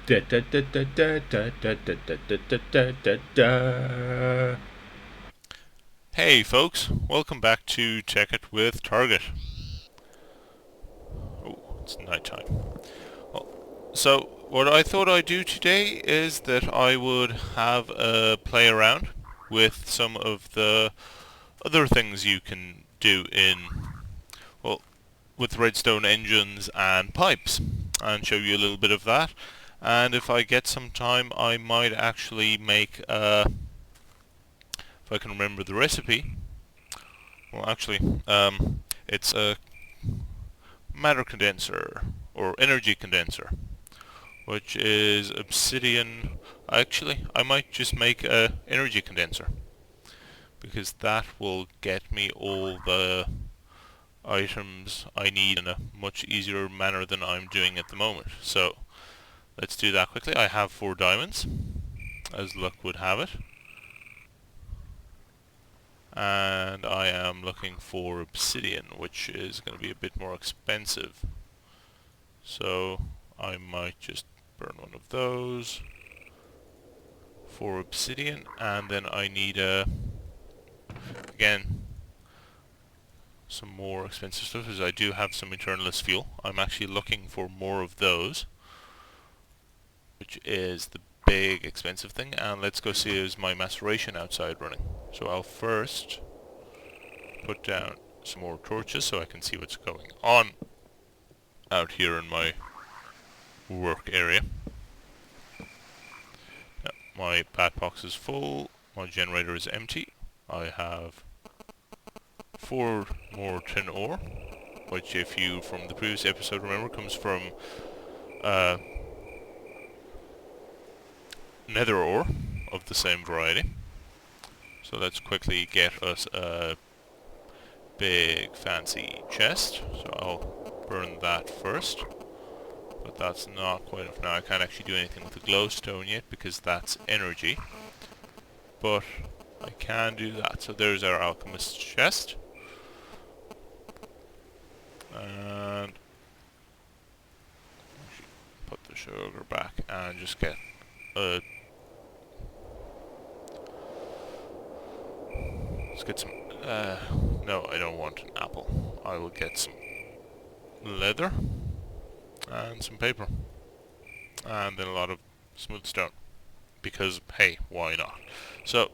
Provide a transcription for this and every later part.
Da, da, da, da, da, da, da, da, da, da, da, da, da. Hey folks, welcome back to Tekkit with Target. Oh, it's nighttime. Well, so what I thought I'd do today is that I would have a play around with some of the other things you can do well, with redstone engines and pipes, and show you a little bit of that. And if I get some time, I might actually make if I can remember the recipe. Well, actually, it's a matter condenser or energy condenser, which is obsidian. Actually, I might just make a energy condenser because that will get me all the items I need in a much easier manner than I'm doing at the moment. So let's do that quickly. I have 4 diamonds, as luck would have it, and I am looking for obsidian, which is going to be a bit more expensive. So I might just burn one of those for obsidian, and then I need again some more expensive stuff, as I do have some internalist fuel. I'm actually looking for more of those, which is the big expensive thing. And let's go see, is my maceration outside running. So I'll first put down some more torches so I can see what's going on out here in my work area. Now, my bat box is full, my generator is empty. I have 4 more tin ore, which, if you from the previous episode remember, comes from uh, nether ore of the same variety. So let's quickly get us a big fancy chest. So I'll burn that first, but that's not quite enough. Now I can't actually do anything with the glowstone yet because that's energy, but I can do that. So there's our alchemist chest, and put the sugar back and just get a let's get some no, I don't want an apple. I will get some leather and some paper and then a lot of smooth stone, because hey, why not? So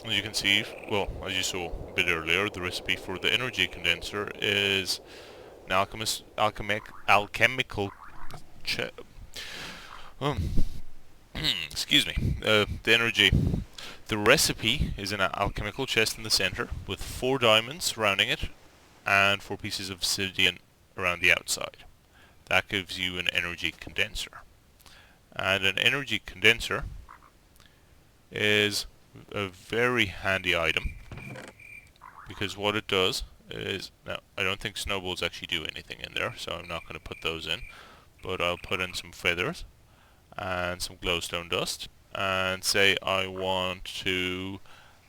as you can see, well, as you saw a bit earlier, the recipe for the energy condenser is an alchemical um, excuse me, the recipe is an alchemical chest in the center with 4 diamonds surrounding it and 4 pieces of obsidian around the outside. That gives you an energy condenser. And an energy condenser is a very handy item, because what it does is, now I don't think snowballs actually do anything in there, so I'm not going to put those in, but I'll put in some feathers and some glowstone dust, and say I want to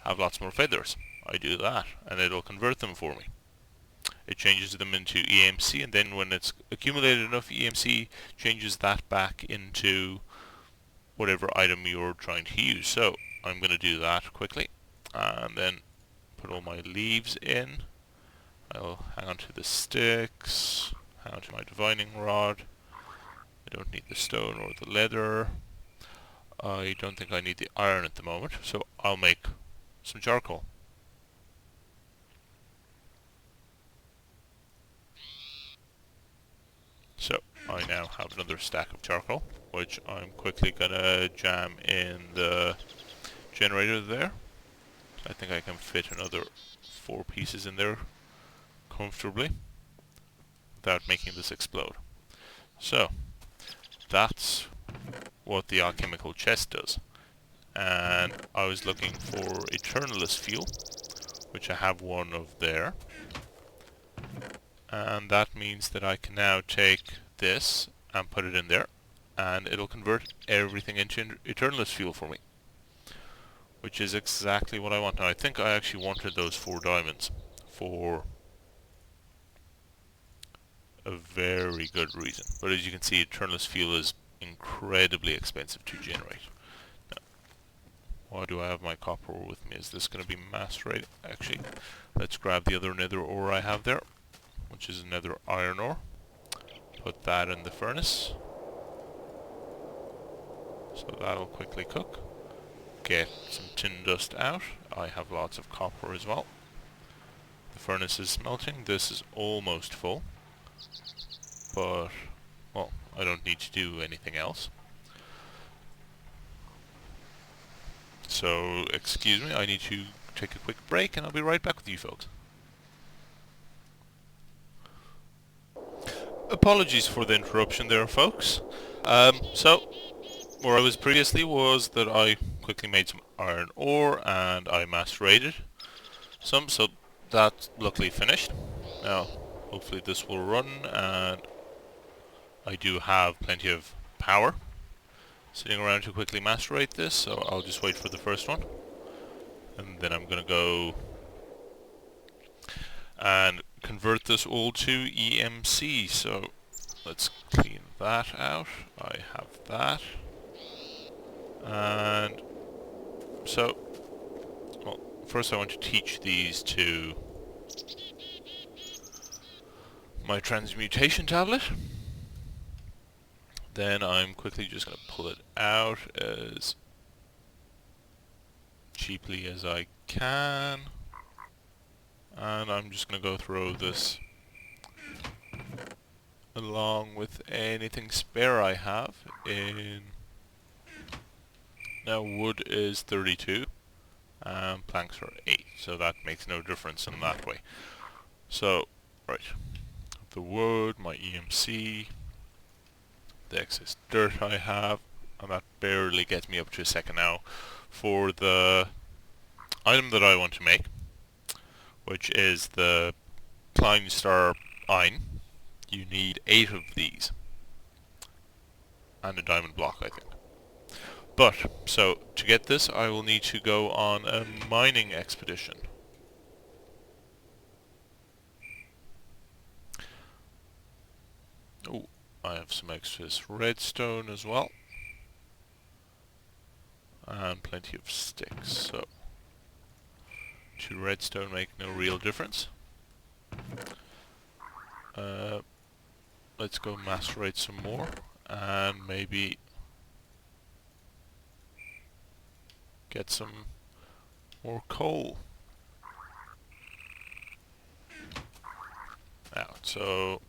have lots more feathers. I do that, and it'll convert them for me. It changes them into EMC, and then when it's accumulated enough EMC, changes that back into whatever item you're trying to use. So I'm going to do that quickly, and then put all my leaves in. I'll hang on to the sticks, hang on to my divining rod. I don't need the stone or the leather. I don't think I need the iron at the moment, so I'll make some charcoal. So I now have another stack of charcoal, which I'm quickly gonna jam in the generator there. I think I can fit another 4 pieces in there comfortably without making this explode. So that's what the alchemical chest does. And I was looking for eternalist fuel, which I have one of there. And that means that I can now take this and put it in there, and it'll convert everything into eternalist fuel for me, which is exactly what I want. Now I think I actually wanted those 4 diamonds for a very good reason, but as you can see, eternalist fuel is incredibly expensive to generate. Now, why do I have my copper ore with me? Is this going to be macerated? Actually, let's grab the other nether ore I have there, which is another iron ore. Put that in the furnace. So that'll quickly cook. Get some tin dust out. I have lots of copper as well. The furnace is smelting. This is almost full. But, well, I don't need to do anything else. So, excuse me, I need to take a quick break and I'll be right back with you folks. Apologies for the interruption there, folks. So, where I was previously was that I quickly made some iron ore and I macerated some, so that's luckily finished. Now, hopefully this will run, and I do have plenty of power sitting around to quickly macerate this, so I'll just wait for the first one. And then I'm gonna go and convert this all to EMC, so let's clean that out. I have that. And so, well, first I want to teach these to my transmutation tablet. Then I'm quickly just going to pull it out as cheaply as I can. And I'm just going to go throw this along with anything spare I have in... Now wood is 32 and planks are 8, so that makes no difference in that way. So, right, the wood, my EMC, the excess dirt I have, and that barely gets me up to a second now for the item that I want to make, which is the Kleinstar iron. You need 8 of these, and a diamond block, I think. But, so, to get this, I will need to go on a mining expedition. Oh, I have some excess redstone as well. And plenty of sticks, so 2 redstone make no real difference. Let's go macerate some more, and maybe get some more coal out. So,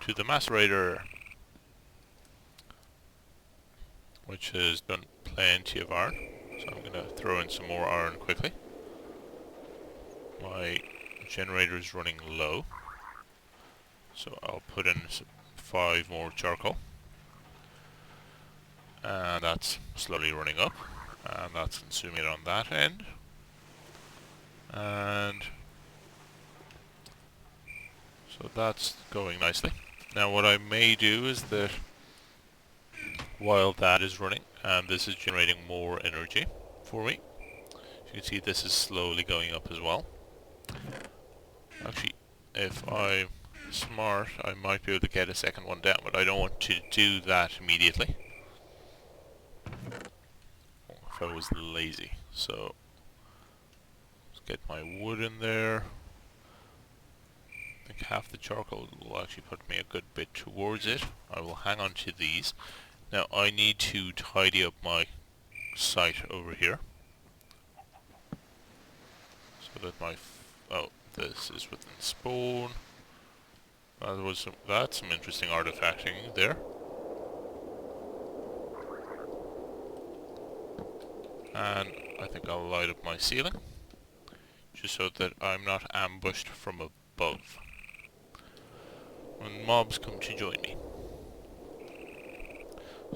to the macerator, which has done plenty of iron. So I'm going to throw in some more iron quickly. My generator is running low, so I'll put in 5 more charcoal. And that's slowly running up, and that's consuming it on that end. And so that's going nicely. Now what I may do is that while that is running, and this is generating more energy for me, you can see this is slowly going up as well. Actually, if I'm smart, I might be able to get a second one down, but I don't want to do that immediately. If I was lazy. So, let's get my wood in there. I think half the charcoal will actually put me a good bit towards it. I will hang on to these. Now, I need to tidy up my site over here. So that my... oh, this is within spawn. That's some interesting artifacting there. And I think I'll light up my ceiling, just so that I'm not ambushed from above when mobs come to join me.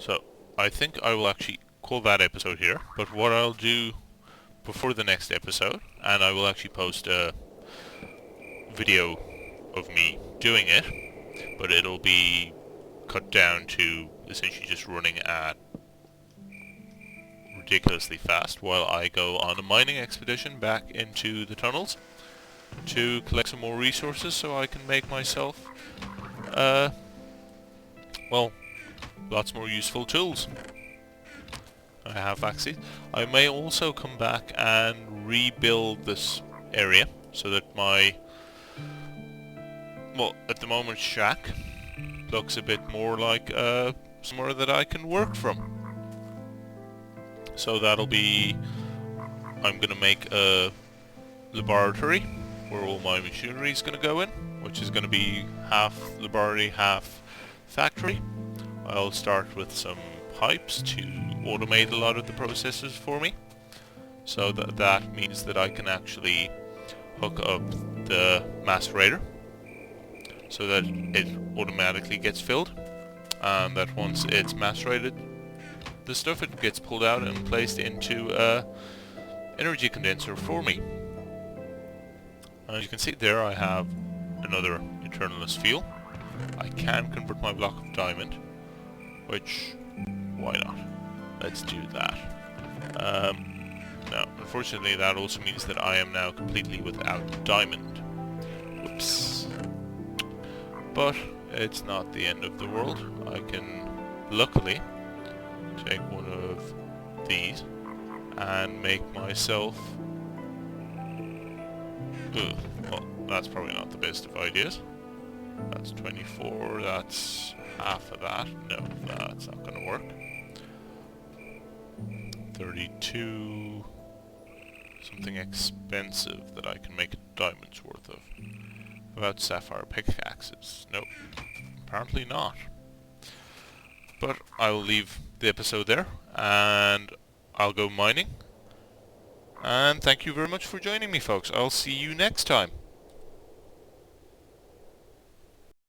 So, I think I will actually call that episode here, but what I'll do before the next episode, and I will actually post a video of me doing it, but it'll be cut down to essentially just running at ridiculously fast while I go on a mining expedition back into the tunnels to collect some more resources so I can make myself, well, lots more useful tools. I have access. I may also come back and rebuild this area so that my, well, at the moment shack looks a bit more like somewhere that I can work from. So that'll be, I'm gonna make a laboratory where all my machinery is gonna go in, which is gonna be half laboratory, half factory. I'll start with some pipes to automate a lot of the processes for me. So that means that I can actually hook up the macerator so that it automatically gets filled, and that once it's macerated the stuff, it gets pulled out and placed into a energy condenser for me. As you can see there, I have another internalness fuel. I can convert my block of diamond, which, why not? Let's do that. Now, unfortunately, that also means that I am now completely without diamond. Whoops. But it's not the end of the world. I can, luckily, take one of these and make myself... Ugh, well, that's probably not the best of ideas. That's 24, that's half of that. No, that's not going to work. 32... something expensive that I can make a diamond's worth of. About sapphire pickaxes. Nope, apparently not. But I will leave the episode there, and I'll go mining. And thank you very much for joining me, folks. I'll see you next time.